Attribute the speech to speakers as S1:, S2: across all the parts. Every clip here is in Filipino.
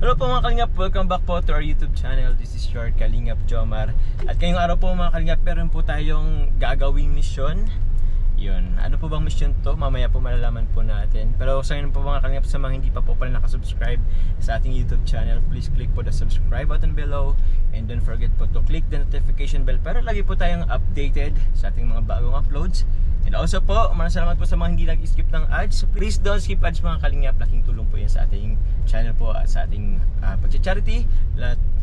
S1: Hello po mga Kalingap, welcome back po to our YouTube channel. This is your Kalingap Jomar. At ngayong araw po mga Kalingap, meron po tayong gagawing misyon. Yun, ano po bang mission to? Mamaya po malalaman po natin. Pero sa ngayon po mga Kalingap, sa mga hindi pa po pala nakasubscribe sa ating YouTube channel, please click po the subscribe button below. And don't forget po to click the notification bell para lagi po tayong updated sa ating mga bagong uploads. And also po, maraming salamat po sa mga hindi nag-skip ng ads. So please don't skip ads mga Kalingap. Laking tulong po yan sa ating channel po at sa ating pag-charity.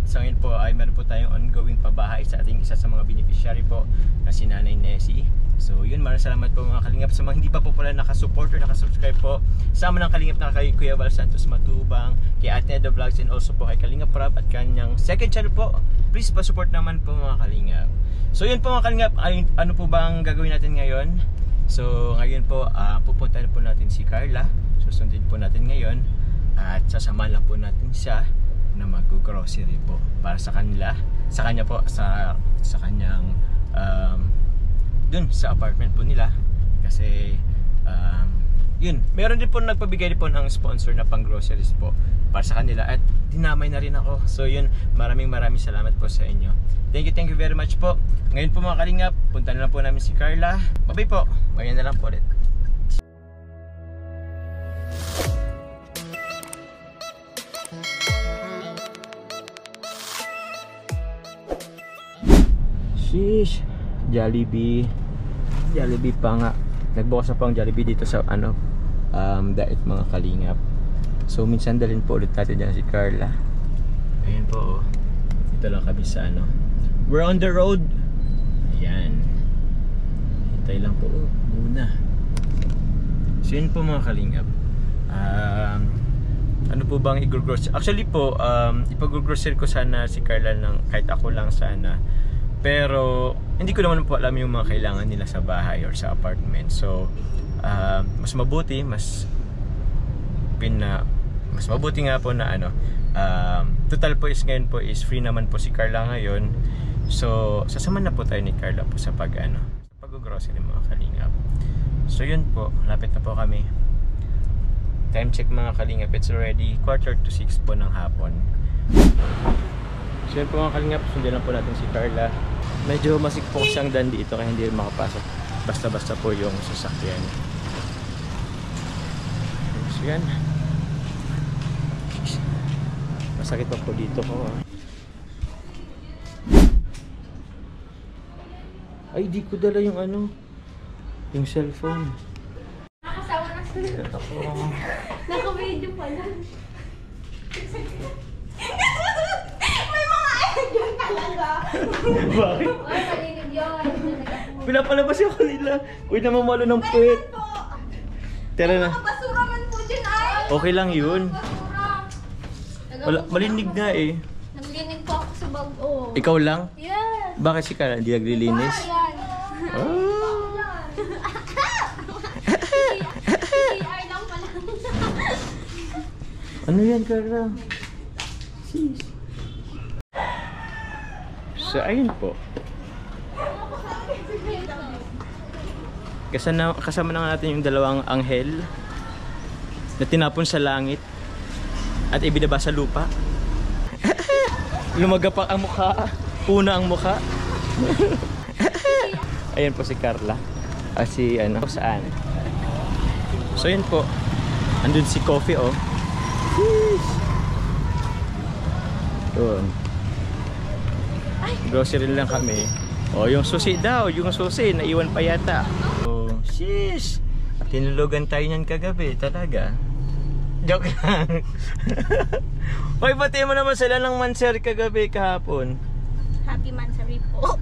S1: Sa ngayon po ay meron po tayong ongoing pabahay sa ating isa sa mga beneficiary po na si Nanay Nessie. So yun, maraming salamat po mga Kalingap sa mga hindi pa po pala nakasupport or nakasubscribe po. Sama ng Kalingap na kay Kuya Val Santos Matubang, kay Ate Neda Vlogs, and also po kay Kalingap Rab at kanyang second channel po. Please pa-support naman po mga Kalingap. So yun po mga Kalingap, ay, ano po bang gagawin natin ngayon? So ngayon po, pupuntahan po natin si Carla. Susundin po natin ngayon. At sasamahan lang po natin siya na mag-grocery po para sa kanila, sa kanya po, sa kanyang dun sa apartment po nila. Kasi yun, meron din po nagpabigay din po ng sponsor na pang groceries po para sa kanila at dinamay na rin ako. So yun, maraming salamat po sa inyo. Thank you very much po. Ngayon po mga Kalingap, punta na lang po namin si Carla. Bye po, bayan na lang po ulit. Sheesh, Jollibee pa nga. Nagbukas na po ang Jollibee dito sa Dait mga Kalingap. So minsan dalhin po ulit natin dyan si Carla. Ayun po, dito lang kami sa we're on the road. Ayan, hintay lang po muna. So yun po mga Kalingap. Ano po bang i-grocery? Actually po, ipag-grocery ko sana si Carla kahit ako lang sana. Pero hindi ko naman po alam yung mga kailangan nila sa bahay or sa apartment. So mas mabuti, mas mabuti nga po na total po is ngayon po is free naman po si Carla ngayon. So sasama na po tayo ni Carla po sa pag-grocery mga Kalingap. So yun po, lapit na po kami. Time check mga Kalingap, it's already 5:45 po ng hapon. So yun po mga Kalingap, sundin lang po natin si Carla. Medyo masikpong siyang daan dito kaya hindi makapasok basta-basta po yung sasakyan. So yan, masakit pa po dito ko. Ay, di ko dala yung yung cellphone.
S2: Nakasawa na sila. Naka-video pala. May mga yun talaga.
S1: Bakit?
S2: Ay, malinig yun.
S1: Pinapalabas yung kanila. Uy, namamalo ng puwet. Tara na.
S2: Mga basura man po dyan ay.
S1: Okay lang yun. Malinig nga eh.
S2: Naglinig po ako sa bag-o.
S1: Ikaw lang?
S2: Yes.
S1: Bakit si Carla hindi naglilinis?
S2: Yan. CR lang pala.
S1: Ano yan, Carla? So, ayun po. Kasama na natin yung dalawang anghel na tinapon sa langit at ibinaba sa lupa. Lumagapak ang mukha. Una ang mukha. Ayan po si Carla. Si saan? So yun po. Andun si Coffee oh. Yun. Grocery lang kami. Oh, yung susi daw. Yung susi naiwan pa yata. Oh, sheesh. Tinulugan tayo niyan kagabi. Talaga. Joke lang. Hoy, pati mo naman sila ng mansari kagabi kahapon.
S2: Happy Mansari po.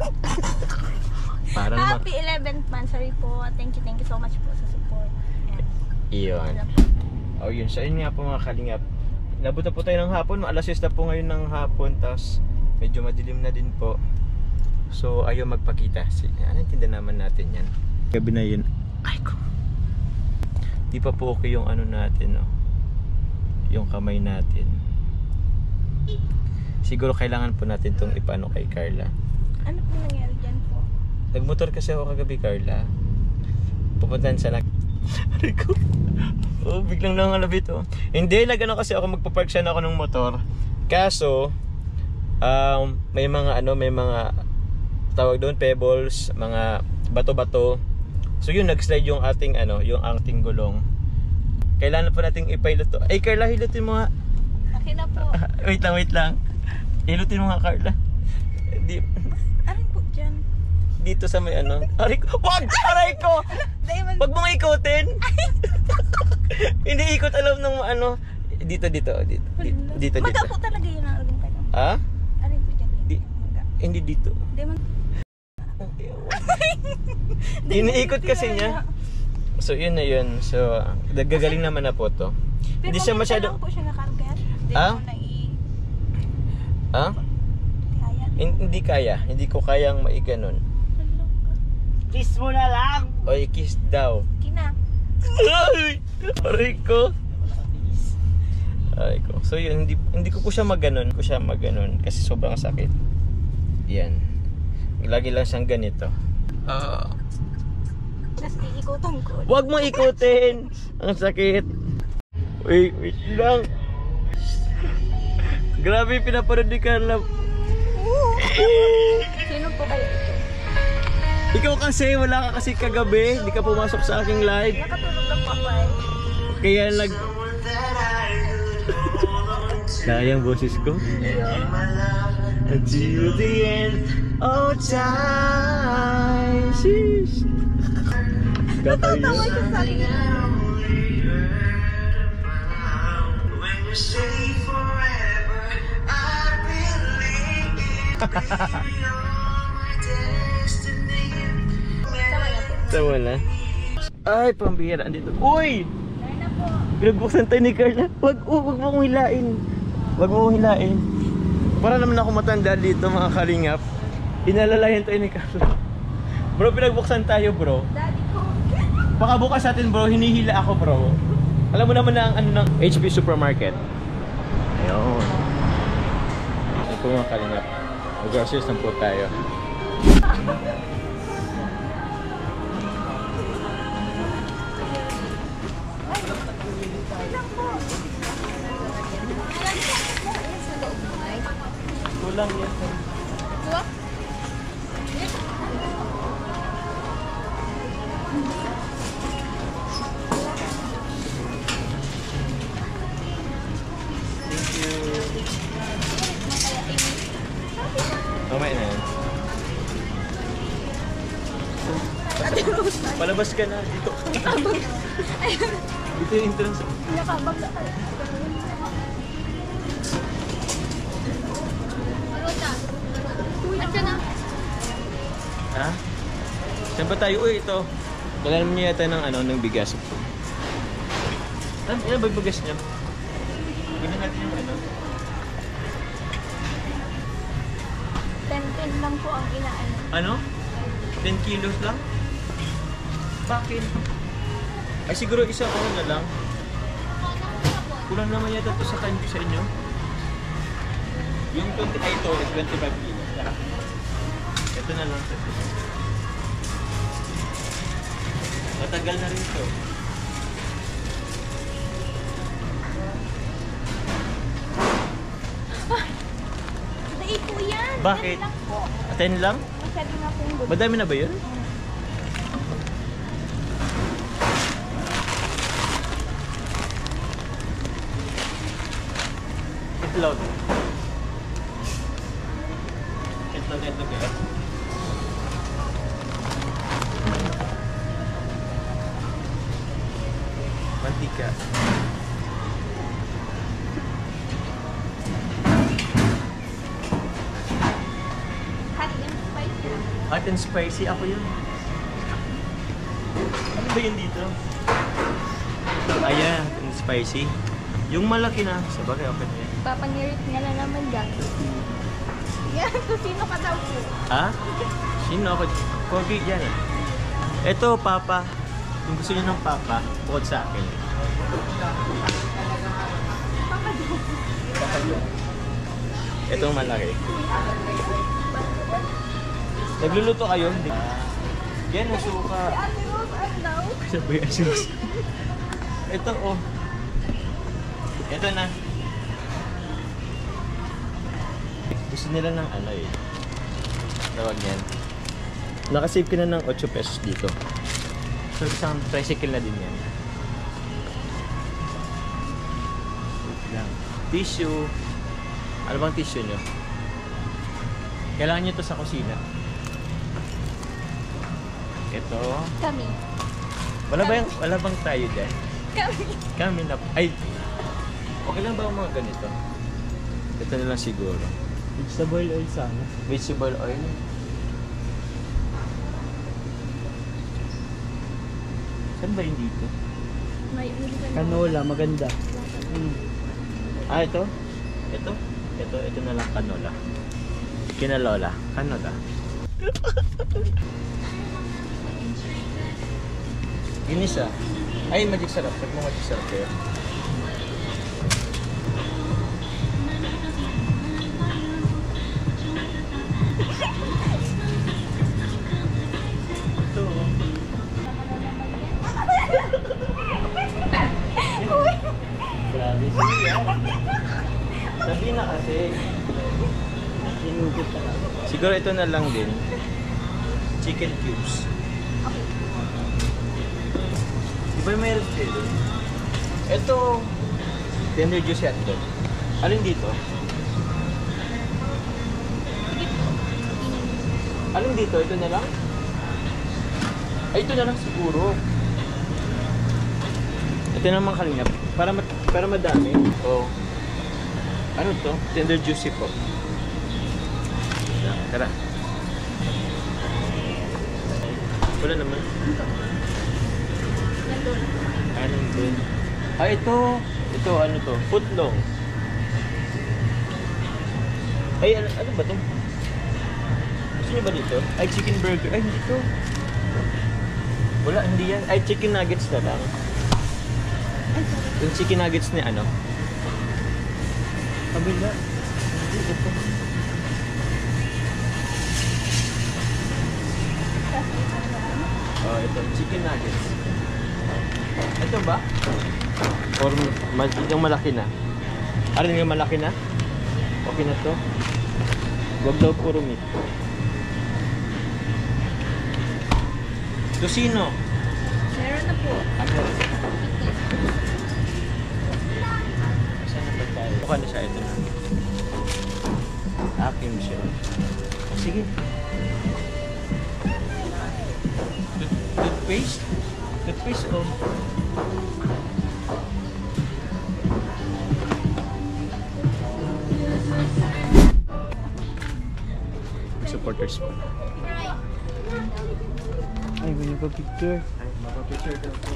S2: Happy 11th Mansari po. Thank you so much po sa support.
S1: Iyon. Oh, yun. So, yun nga po mga Kalingap. Nabot na po tayo ng hapon. Alas 6 na po ngayon ng hapon. Tapos, medyo madilim na din po. So, ayaw magpakita. Ano tinda naman natin yan? Gabi na yun. Ay ko. Di pa po okay yung natin, no? Yung kamay natin. Siguro kailangan po natin itong ipano kay Carla.
S2: Ano po nangyari dyan po?
S1: Nagmotor kasi ako kagabi, Carla. Pupuntahan sa Aray ko. Oh, biglang nangalabit oh. Hindi, nag-ano kasi ako, magpapark sana ako ng motor. Kaso, may mga may mga tawag doon, pebbles, mga bato-bato. So yun, nag-slide yung ating yung ating gulong. Kailangan po nating ipilot to. Ay, Carla, hilutin mo nga.
S2: Akin na po.
S1: Wait lang. Hilutin mo nga, Carla.
S2: Aray po dyan.
S1: Dito sa may Aray ko. Wag! Aray ko! Wag mong ikutin! Hindi ikot alam ng Dito.
S2: Maga po talaga yun ang alagong kayo.
S1: Ha?
S2: Aray po dyan.
S1: Hindi dito.
S2: Hindi man.
S1: Iniikot kasi niya. So yun na yun. So gagaling naman na po to.
S2: Pero
S1: Hindi siya masyado.
S2: lang po siya nakarga.
S1: Ah? Hindi kaya. Hindi ko kayang maiganon.
S3: Kiss mo na lang!
S1: Oy, kiss daw.
S2: Kina.
S1: Ay! Aray ko. Aray ko. So yun, hindi ko po siya maganon. Kasi sobrang sakit. Yan. Lagi lang siyang ganito.
S2: Tapos iikutan ko.
S1: Huwag mo ikutin! Ang sakit. Wait lang. Grabe, pinapanood ni Carla.
S2: Sino po kayo ito?
S1: Ikaw kasi, wala ka kasi kagabi. Hindi ka pumasok sa aking live.
S2: Nakatulog lang po ako eh.
S1: Kaya Kaya ang boses ko. Until the end of time. Sheesh.
S2: Natatawa siya sa akin.
S1: Tawa na. Ay, pambihira. Andito. Uy!
S2: Dahil na po.
S1: Pinagbuksan tayo ni Carla. Wag mong hilain. Wag mong hilain. Para naman ako matanda dito, mga kalingap. Inalalayan tayo ni Carla. Bro, pinagbuksan tayo, bro.
S2: Daddy ko.
S1: Baka bukas natin, bro. Hinihila ako, bro. Alam mo naman na ang ng HB Supermarket. Ayun. Ayun po, mga kalingap. Mag-groceries na po tayo. Kulang yan.
S2: Dua?
S1: Mamaya na yan. Palabas ka na. Dito. Dito yung entrance.
S2: Nakabag na kayo.
S1: Ha? Saan ba tayo? Uy, ito. Kailangan niyo yata ng bigas. Ilan ba yung bigas niya? Gano'n natin yung
S2: 10 lang po ang inaano.
S1: 10 kilos lang? Bakit? Ay siguro isang na lang. Kulang naman yata ito sa time sa inyo. Yung 20 ay ito is 25 kilos. Ito na lang. Matagal na rin ito.
S2: Dahil po yan.
S1: Bakit?
S2: 10 lang po.
S1: 10 lang?
S2: Masyado nga po yung good.
S1: Madami na ba yun? Itlog. Itlog eh. Mantika. Hot and spicy. Ako yun. Ano ba yun dito? Ayan, hot and spicy. Yung malaki na. Sabagay, okay na yan.
S2: Papangirit nga na naman dyan. Yan, kung sino ka daw po.
S1: Ha? Sino ako? Kogi yan eh. Ito, papa. Kung gusto niyo ng papa, bukod sa akin.
S2: Papa daw.
S1: Itong malaki. Nagluluto kayo? Hindi. Yan, ang suka.
S2: Ate Rose, ano daw?
S1: Sabay asus. Ito oh. Ito na. Gusto nila ng ano eh. Tawag yan. Nakasave ka na ng 8 pesos dito. So isang tricycle na din yan. Wait lang. Tissue. Ano bang tissue nyo? Kailangan nyo to sa kusina. Ito.
S2: Kami.
S1: Wala bang tayo dyan?
S2: Kami.
S1: Kami na. Ay! Okay lang ba ang mga ganito? Ito na lang siguro.
S3: Vegetable oil sana.
S1: Vegetable oil. Saan ba yung dito?
S2: May uli ka na.
S3: Canola, maganda.
S1: Ah, ito? Ito na lang canola. Kinalola. Canola. Ginis ah. Ay, magic sarap. Check mo magic sarap kayo. Ito. Grabe siya. Sabi na kasi.
S3: Sinugit na lang.
S1: Siguro ito na lang din. Chicken cubes.
S2: Okay.
S1: Di ba may red kayo doon? Ito, tender juice yan doon. Alin dito? Alin dito? Ito na lang? Ay, ito na lang siguro. Ito naman kalingap. Para madami. Oh. Ano to? Tender juicy po. Tara. Wala naman.
S2: Nandun.
S1: Anong din? Ah, ito. Ito, ano to? Footlong. Ay, ano ba to? Gusto niyo ba dito? Ay, chicken burger. Ay, hindi to. Wala, hindi yan. Ay, chicken nuggets na lang.
S2: Ay, sorry.
S1: Yung chicken nuggets ni ano?
S3: Kabila.
S1: Ito. Oh, ito. Chicken nuggets. Ito ba? Or yung malaki na? Ano yung malaki na? Okay na to? Huwag daw puro meat. Tocino.
S2: Meron na po.
S1: Ano? Saan na ba tayo? Mukha na siya. Ito na. Akim siya. Sige. Toothpaste? Toothpaste oh. Supporters po.
S3: Ay, may nagpa-picture.
S1: Ay, mapapicture daw po.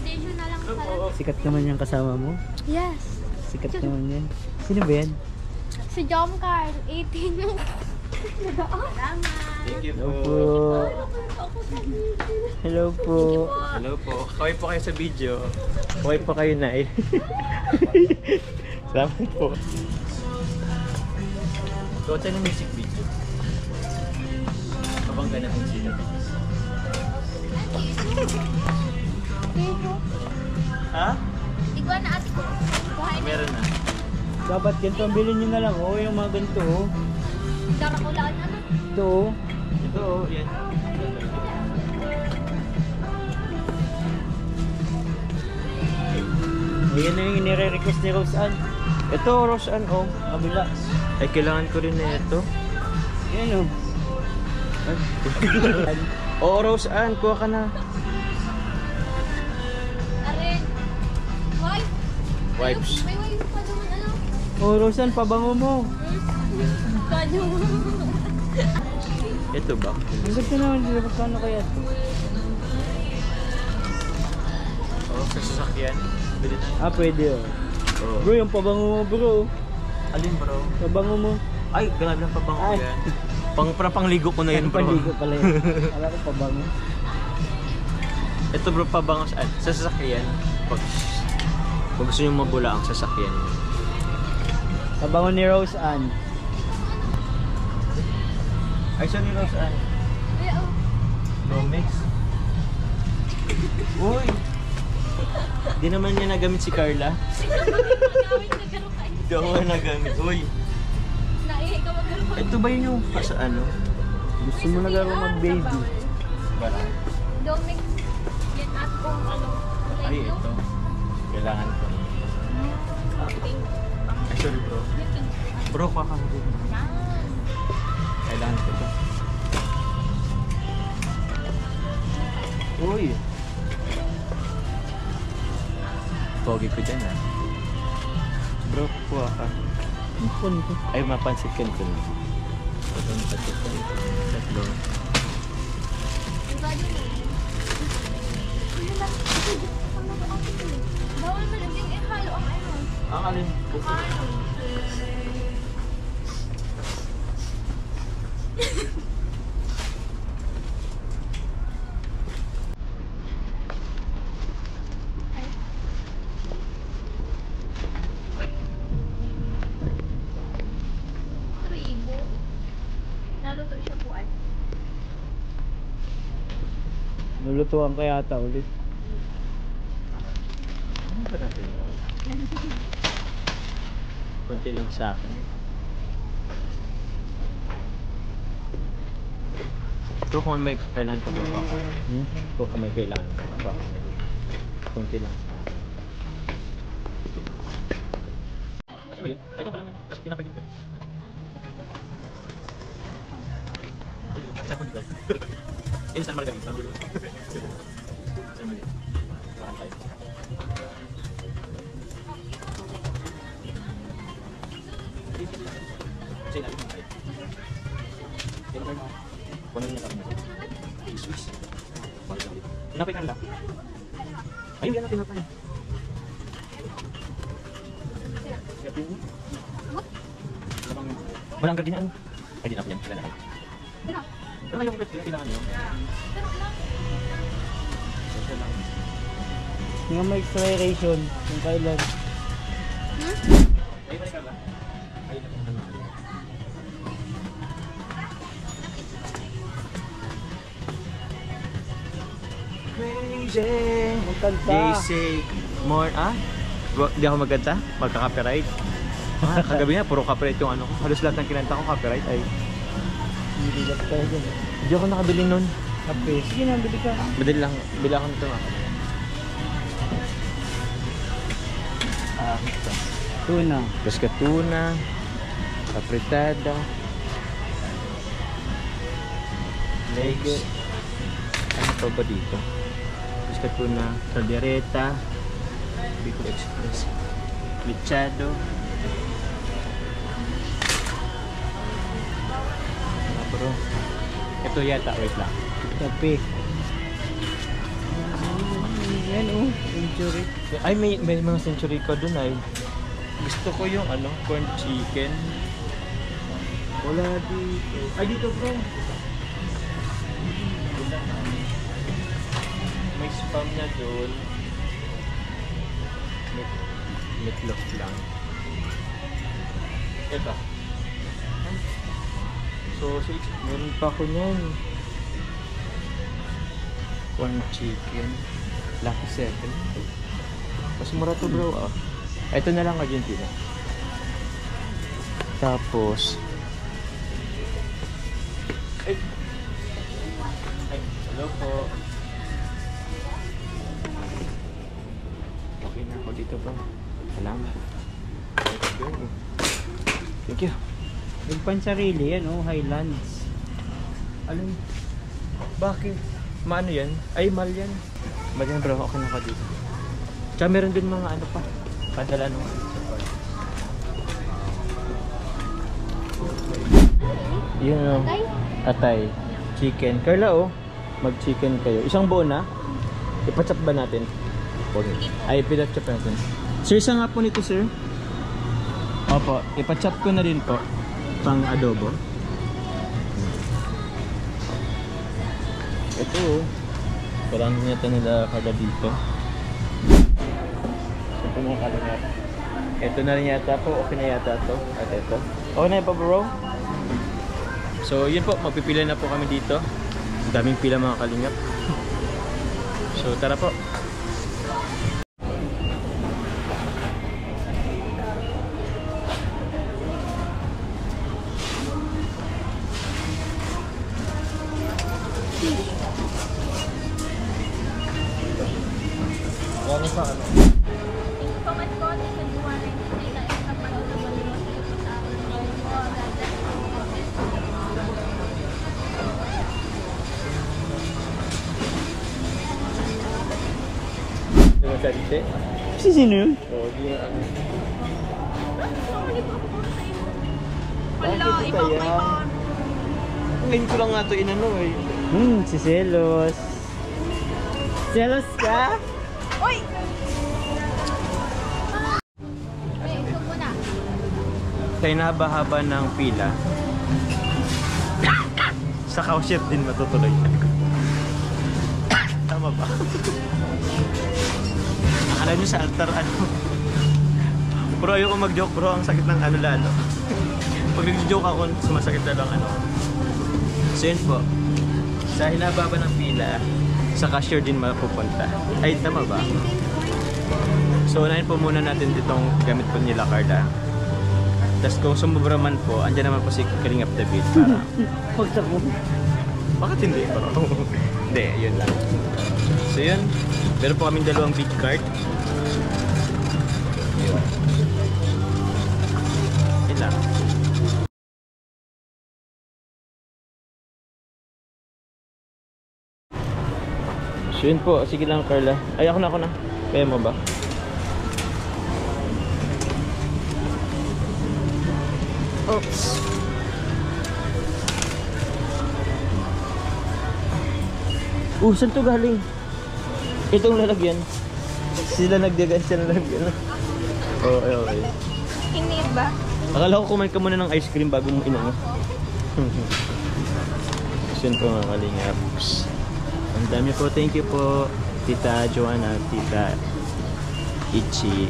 S2: Station na lang pala.
S3: Sikat naman yung kasama mo.
S2: Yes.
S3: Sikat naman yan. Sino ba yan?
S2: Si John Carl, 18 yung... Salamat.
S1: Thank you
S3: Hello
S1: po.
S3: po. Hello po.
S1: Hello po. Kaway po kayo sa video. Kaway po kayo, Nay. Salamat po. So, what's yung music video? Habang ganun ang sila. Ha?
S2: Igwa na ate ko. Buhay na.
S1: Meron na.
S3: Dapat ganito ang bilhin nyo na lang. Oh, yung mga ganito. Oh.
S2: Darakulaan na.
S3: Ito. Oh.
S1: Ito oh, yan.
S3: Ayan na yung nire-request ni Rose Ann.
S1: Ito, Rose Ann, oh.
S3: Kabila.
S1: Ay, kailangan ko rin na ito.
S3: Yan oh.
S1: Oo, Rose Ann, kuha ka na.
S2: Aren. Wipe.
S1: Wipes.
S2: May wipe pa naman ano.
S3: Oh, Rose Ann, pabango mo.
S2: Kanyo.
S1: Ito ba?
S3: Ang ganda naman. Hindi na magkano kaya ito.
S1: Oo, sa sasakyan. Bili na.
S3: Pwede oh.
S1: Oo.
S3: Bro, yung pabango mo bro.
S1: Alin, bro?
S3: Pabango mo.
S1: Ay, grabe ng pabango
S3: Ay.
S1: yan. Pang-ligo ko na yun, bro.
S3: Paligo pala yun. Alam ko pabango.
S1: Ito, bro, pabango sa sasakyan. Pag gusto nyo mabula ang sasakyan.
S3: Pabango ni Rose Ann.
S1: Ay, saan ni Rose Ann?
S2: Ay, oh.
S1: Romix. Uy! Di naman niya nagamit si Carla. Hindi ako nagamit. Uy!
S2: Naihi ka magkaroon.
S1: Ito ba yun yung sa ano?
S3: Gusto mo na gano'n mag-baby?
S1: Wala.
S2: Don't mix yan at kung ano.
S1: Ay, ito. Kailangan ko. Ay, sorry bro. Bro, kakahagin. Kailangan ko ito. Uy! Pogi ko dyan ah. Bro, kuha ka.
S3: Phone ko.
S1: Ay, mapansit ka nito. Ito, mapansit ka nito. Tatlo.
S2: Bawal mo lang yung ihalo ang ano.
S1: Ang alin?
S2: Halo. Tribo. Naluto siya po ay.
S3: Nulutuan ka yata ulit.
S1: Ano ba natin? Kunti lang sa akin. Pero kung may kailangan ka ba? Kung may kailangan ka ba? Kunti lang sa akin. Ay, ito pa naman. Tapos pinapagin ko. Ini San Margarita. San Margarita. Saya nak minta. Yang mana? Konon niya kami. Swiss. Kenapa ikan dah? Ayun yan natin natin. Walang gardinaan. Ay, di na po yan. Kailangan. Pero yung kailangan nyo. Social lang.
S3: Nga may expiration kung kailan.
S1: Ay, balik ka ba? Ay, naman. Crazy.
S3: Magkanta.
S1: They say more, Di ako magkanta? Magka-copyright? Kagabi nga, puro copyright yung ano ko. Halos lahat ng kinanta ko, copyright. Ay,
S3: Hindi lang tayo dyan.
S1: hindi ako nakabili nun.
S3: Kape. Sige na, bili ka.
S1: Madali lang, bila ako nito nga. Ito.
S3: Tuna.
S1: Pescatuna, apretada, legs. Ano pa ba dito? Pescatuna, caldereta, Bicol Express, Lichado. Bro, ito yata, wait lang.
S3: Kape. Yan oh, century.
S1: Ay, may mga century ka dun ay. Gusto ko yung ano, corn chicken. Wala dito. Ay, dito bro. May spam na dun. Meatloaf lang. Ito. Sausage. Meron pa ako nyan. Corn chicken. Lucky 7. Mas mura to bro ah. Ito na lang Argentina. Tapos ay, hello po. Okay na ako dito bro. Salamat. Thank you.
S3: Yung pansarili yan oh, Highlands.
S1: Alin? Bakit? Maano yan? Ay, mal yan. Mal yan bro, okay na ako dito. Tsaka meron din mga ano pa. Padala nung support. Yun o. Atay. Chicken. Carla oh, mag-chicken kayo. Isang buo na? Ipachop ba natin? Ay, pinachop natin. Sir, isa nga po nito sir. Opo, ipachop ko na rin po. Pang adobo. Ito oh. Parang nito nila kada dito. Ito mga kalangat. Ito na rin yata po. Okay na yata to. At ito. Okay na pa bro? So yun po. Magpipila na po kami dito. Daming pila mga kalingap. So tara po. Ano pa ano?
S2: Comment ko, sa duwa na yung nila yung kapanood na maliwas ko sa akin.
S1: Diba salite?
S3: Si sino yun?
S1: Oo, di na ano.
S2: Wala,
S1: Bakit
S2: ibang
S1: kaya?
S2: may on.
S1: Ngayon ko lang nga ito inano eh.
S3: Si Celos. Celos ka?
S2: Uy! Ay, ito mo na.
S1: Sa inahaba-haba ng pila, sa cashier din matutuloy. Tama ba? Akala nyo sa altar ano? Bro, ayoko mag-joke bro, ang sakit ng ano lalo. Pag nag-joke ako, sumasakit na lang ano. So yun po, sa hinababa ng pila, sa cashier din mapupunta. Ay, tama ba? So unahin po muna natin ditong gamit po nila Carla. Tapos kung sumubra man po, andyan naman po si Kalingap David para...
S3: Pagsak mo.
S1: Bakit hindi bro? Hindi, yun lang. So yun, meron po kaming dalawang big cart. Yun. Yun lang. So yun po, sige lang Carla. Ay ako na. Kaya mo ba? Oops. Saan to galing? Itong lalagyan. Sila nagdagan siya lalagyan. Okay.
S2: Hindi ba?
S1: Akala ko kumain ka muna ng ice cream bago mo inano. Yun po mga kalingap. Ang dami po. Thank you po Tita Joanna, Tita Ichi.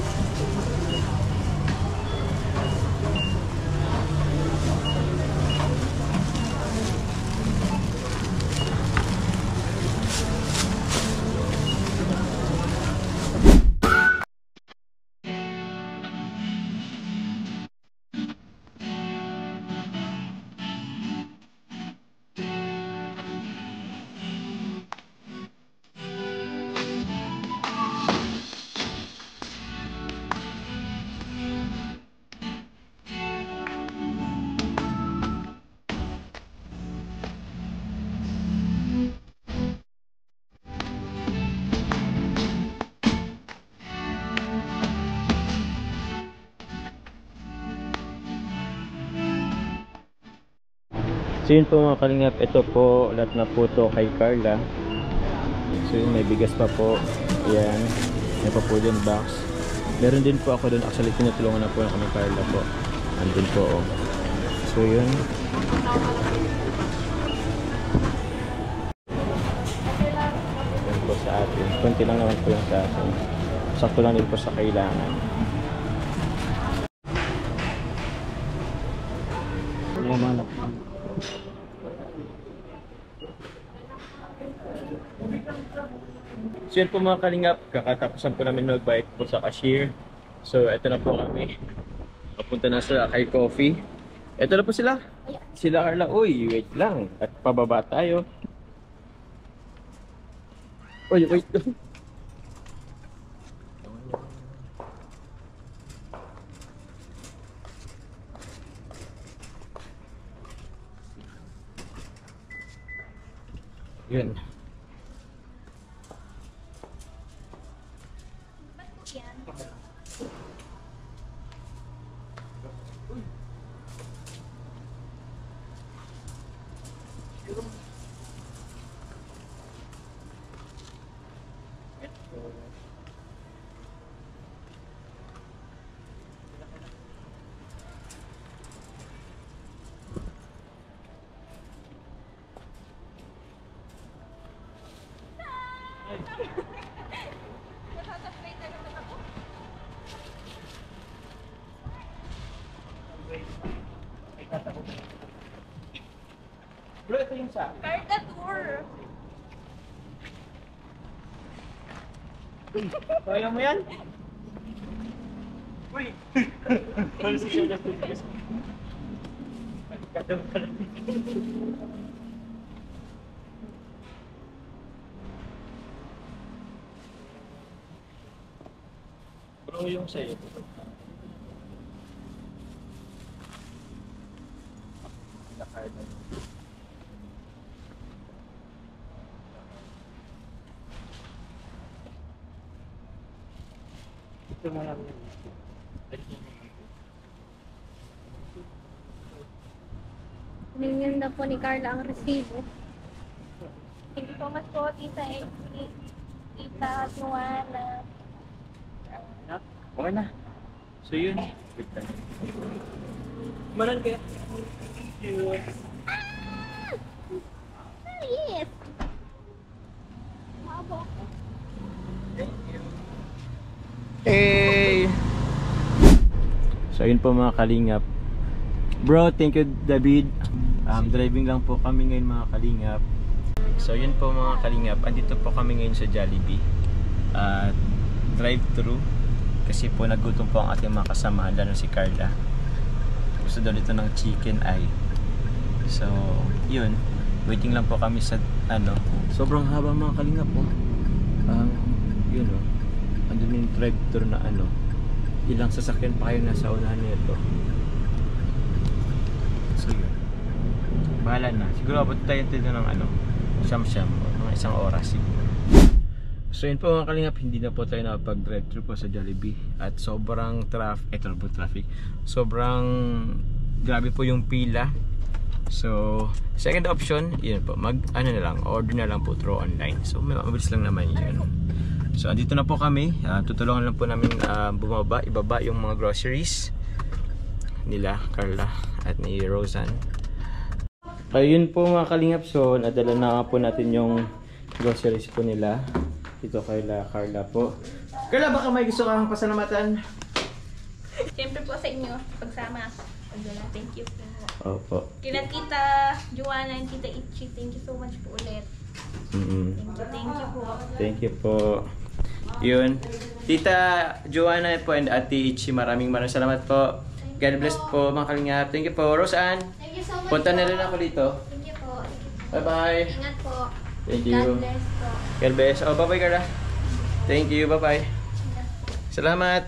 S1: So yun po mga kalingap, ito po lahat na po to kay Carla. So yun, may bigas pa po. Ayan, may pa po dyan box. Meron din po ako doon, actually tinutulungan na po kami Carla po. Andun po oh. So yun. Yun po sa atin. Kunti lang naman po yung sa atin. Sakto lang din po sa kailangan.
S3: Yaman ako.
S1: So yun po mga kalingap, kakatapusan po namin mag-bite po sa cashier. So eto na po kami. Papunta na sa kay Coffee. Eto na po sila. Sila Carla. Uy, wait lang. At pababa tayo. Uy, wait. Yun.
S2: Yan. Natatasplay na naman ako.
S1: Bro, ito yung sa
S2: Carla Tour.
S1: Kaya mo yan? Uy! Ano si siya nagtutugas? Kadang pala. Bro, yung sa'yo.
S3: Ito na lang yun.
S2: Ningin na po ni Carla ang resibo. Thank you so much po, Tita Amy, Tita Joanna.
S1: Okay na. So yun. Manan kaya?
S2: Yes! Mabo ako.
S1: Hey! So yun po mga kalingap. Bro, thank you David. Driving lang po kami ngayon mga kalingap. So yun po mga kalingap. Andito po kami ngayon sa Jollibee. Drive-thru. Kasi po nagutom po ang ating mga kasamahan, lalo si Carla. Gusto daw dito ng chicken eye. So yun. Waiting lang po kami sa sobrang haba mga kalingap po. Yun o. Andun yung drive-thru na ilang sasakyan pa kayo nasa unahan nito. So yun. Bahala na. Siguro abot tayo dito ng siyam-siyam o mga isang oras siguro. So yun po mga kalingap, hindi na po tayo nakapag-drive-thru po sa Jollibee. At sobrang traffic. Sobrang grabe po yung pila. So second option, yun po, order na lang po through online. So mabilis lang naman yun. So andito na po kami, tutulungan lang po namin ibaba yung mga groceries nila Carla at ni Roseanne. Ayun po mga kalingap, so nadala na po natin yung groceries po nila dito kay Carla po. Carla, baka may gusto kang pasalamatan?
S2: Siyempre po sa inyo, pagsama. Pagdala, thank you po.
S1: Opo.
S2: Kila Tita Joanna and Tita Itchy, thank you so much po ulit. Thank you po.
S1: Thank you po. Yun. Tita Joanna po and Ate Itchy, maraming salamat po. God bless po mga kalingap. Thank you po. Roseanne,
S2: Thank you so much
S1: punta na
S2: po.
S1: rin ako dito.
S2: Thank you po.
S1: Bye bye.
S2: Ingat po.
S1: Thank you.
S2: God bless po.
S1: God bless. Oh, bye bye Carla. Thank you. Bye bye. Salamat.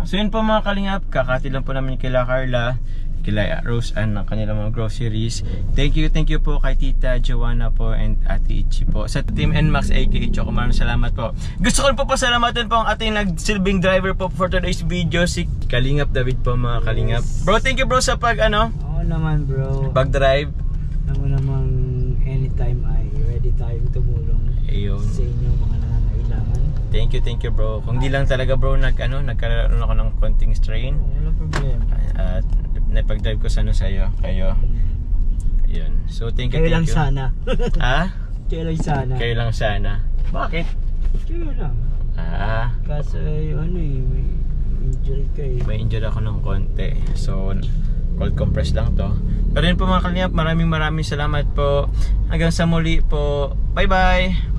S1: So yun po mga kalingap, kakati lang po namin kila Carla, kila Roseanne ng kanilang mga groceries. Thank you po kay Tita Joanna po and Ate Itchy po. Sa Team NMAX aka Choco, maraming salamat po. Gusto ko po pasalamatan po ang ating nagsilbing driver po for today's video, si Kalingap David po mga kalingap. Bro, thank you bro sa
S3: Oo naman bro.
S1: pag-drive.
S3: Alam mo namang anytime ay ready tayong tumulong
S1: Ayun.
S3: sa inyong mga nangangailangan.
S1: Thank you bro. Kung di lang talaga bro nagkaroon ako ng konting strain.
S3: Walang problema.
S1: At napag-drive ko sana sa'yo, kayo. Ayun. So thank you.
S3: Kayo lang sana.
S1: Ha?
S3: Kayo lang sana.
S1: Kayo lang sana. Bakit?
S3: Kayo lang. Kaso may injury ka eh.
S1: May injured ako ng konti. So cold compress lang to. Pero yun po mga kalingap, maraming salamat po. Hanggang sa muli po. Bye bye.